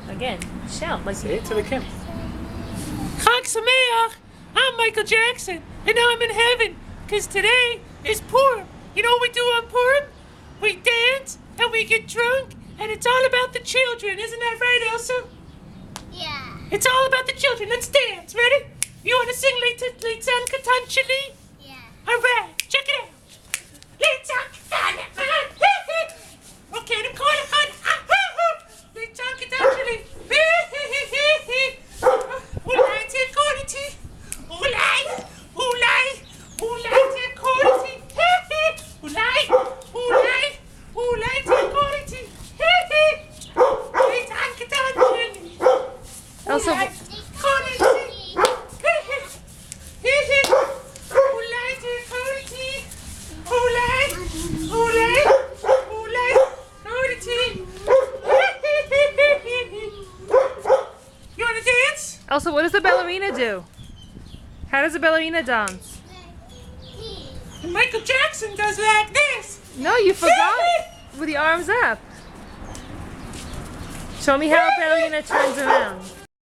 Again, shout like Say it to the camera. Chag Sameach. I'm Michael Jackson, and I'm in heaven, because today is Purim. You know what we do on Purim? We dance, and we get drunk, and it's all about the children. Isn't that right, Elsa? Yeah. It's all about the children. Let's dance. Ready? You want to sing Litzan Katanchili? Yeah. All right, check it out. Litzan Katanchili. Okay, the corner. Litzan Katanchili. Ulai Tekoriti. Ulai. Tekoriti. Ulai Tekoriti. Litzan Katanchili. Elsa, Elsa, what does the ballerina do? How does the ballerina dance? Michael Jackson does like this. No, you forgot. With the arms up. Show me how a ballerina turns around.